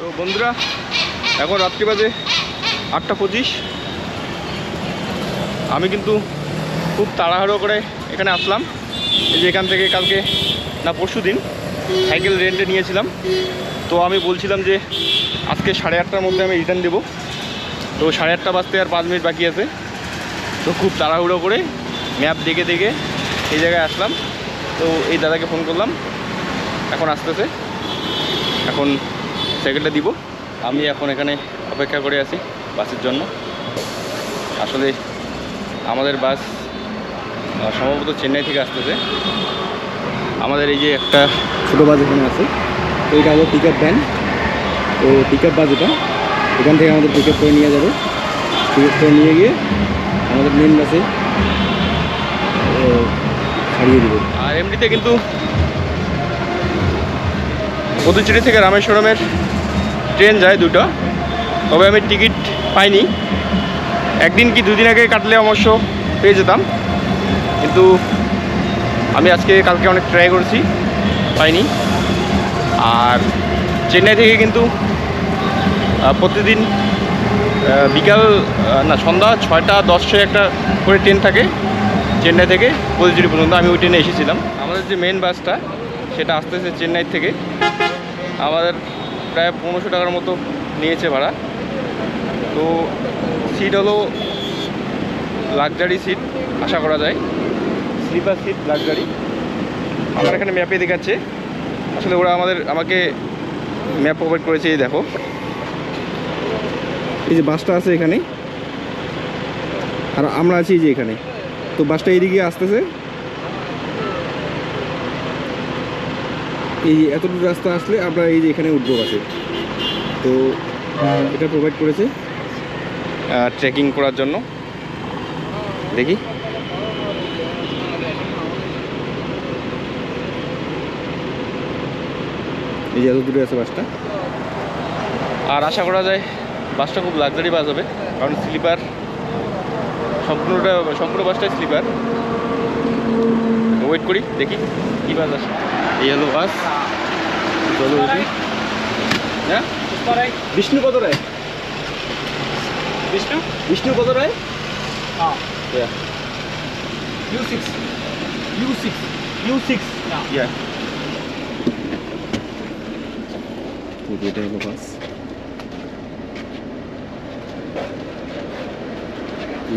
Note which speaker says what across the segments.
Speaker 1: তো বন্ধুরা, এখন রাত্রি বাজে 8:25। আমি কিন্তু খুব তাড়াহুড়ো করে এখানে আসলাম। এই যে এখান থেকে কালকে না পরশু দিন সাইকেল রেন্টে নিয়েছিলাম। তো আমি বলছিলাম যে আজকে 8:30টার মধ্যে আমি রিটার্ন দেবো। তো 8:30 বাজতে আর 5 মিনিট বাকি আছে। তো খুব তাড়াহুড়ো করে ম্যাপ দেখে দেখে এই জায়গায় আসলাম। তো এই দাদাকে ফোন করলাম, এখন আসতেছে, এখন সাইকেলটা দিব। আমি এখন এখানে অপেক্ষা করে আছি বাসের জন্য। আসলে আমাদের বাস সম্ভবত চেন্নাই থেকে আসতেছে। আমাদের এই যে একটা ছোটো বাস এখানে আছে, তো এটা হলো পিক আপ ভ্যান। তো পিক আপ বাস এটা, এখান থেকে আমাদের পিক আপ করে নিয়ে যাবে। পিক আপ করে নিয়ে গিয়ে আমাদের মেন বাসে ছাড়িয়ে দেবে। আর এমনিতে কিন্তু পুদুচেরি থেকে রামেশ্বরমের ট্রেন যায় দুটো, তবে আমি টিকিট পাইনি। একদিন কি দুদিন আগে কাটলে অবশ্য পেয়ে যেতাম, কিন্তু আমি কালকে অনেক ট্রাই করেছি, পাইনি। আর চেন্নাই থেকে কিন্তু প্রতিদিন বিকাল সন্ধ্যা 6:10 একটা করে ট্রেন থাকে চেন্নাই থেকে পুদুচেরি পর্যন্ত। আমি ওই ট্রেনে এসেছিলাম। আমাদের যে মেন বাসটা সেটা আসতেছে চেন্নাই থেকে। আমাদের প্রায় 1500 টাকার মতো নিয়েছে ভাড়া। তো সিট হলো লাক্সারি সিট, আশা করা যায় স্লিপার সিট লাক্সারি। আমার এখানে ম্যাপে দেখাচ্ছে, আসলে ওরা আমাকে ম্যাপ প্রোভাইড করেছে। এই দেখো, এই যে বাসটা আছে এখানে, আর আমরা আছি যে এখানে। তো বাসটা এইদিকে আসতেছে, এই এতটুকু রাস্তা আসলে আমরা এই যে এখানে উঠবো বাসে। তো এটা প্রোভাইড করেছে ট্রেকিং করার জন্য। দেখি, এই যে এত দূরে আছে বাসটা। আর আশা করা যায় বাসটা খুব লাক্সারি বাস হবে, কারণ স্লিপার, সম্পূর্ণ বাসটাই স্লিপার। ওয়েট করি, দেখি কী বাস আসে। এই হলো বাস, চলো দেখি। হ্যাঁ, বিষ্ণুপদ রায়, বিষ্ণুপদ রায়।
Speaker 2: हाँ,
Speaker 1: Yeah.
Speaker 2: U6.
Speaker 1: U6. Yeah. এটা হলো বাস।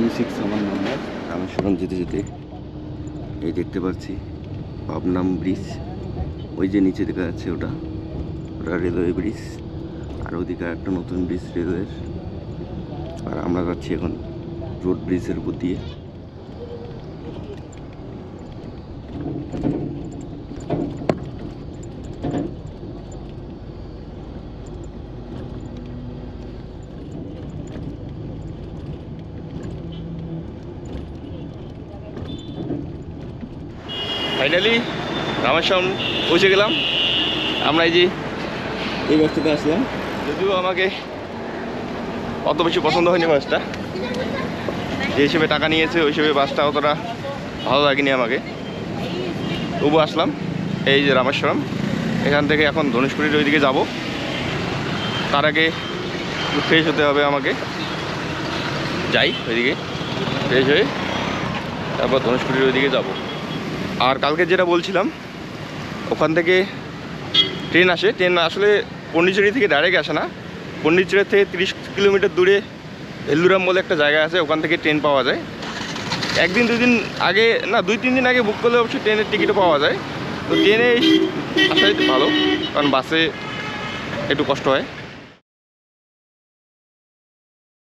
Speaker 1: U6 আমার নাম্বার। রামেশ্বরম যেতে যেতে এই দেখতে পাচ্ছি পাবনাম ব্রিজ, ওই যে নিচে দেখা যাচ্ছে ওটা রেলওয়ে ব্রিজ। আর ওদিকে একটা নতুন ব্রিজ রেলওয়ের। আর আমরা যাচ্ছি এখন রোড ব্রিজের উপর দিয়ে। ফাইনালি রামেশ্বরম পৌঁছে গেলাম। আমরা এই বাসটাতে আসলাম, যদিও আমাকে অত বেশি পছন্দ হয়নি বাসটা। যে হিসেবে টাকা নিয়েছে ওই হিসেবে বাসটা অতটা ভালো লাগেনি আমাকে, তবু আসলাম। এই যে রামেশ্বরম, এখান থেকে এখন ধনুষকুড়ির ওইদিকে যাব। তার আগে ফ্রেশ হতে হবে আমাকে, যাই ওইদিকে ফ্রেশ হয়ে তারপর ধনুষকুড়ির ওইদিকে যাব। আর কালকে যেটা বলছিলাম, ওখান থেকে ট্রেন আসে। ট্রেন আসলে পন্ডিচেরি থেকে ডাইরেক্ট আসে না, পন্ডিচেরি থেকে 30 কিলোমিটার দূরে এলুরাম বলে একটা জায়গা আছে, ওখান থেকে ট্রেন পাওয়া যায়। একদিন দুদিন আগে না, 2-3 দিন আগে বুক করলে অবশ্যই ট্রেনের টিকিটও পাওয়া যায়। তো ট্রেনে আসাই ভালো, কারণ বাসে একটু কষ্ট হয়।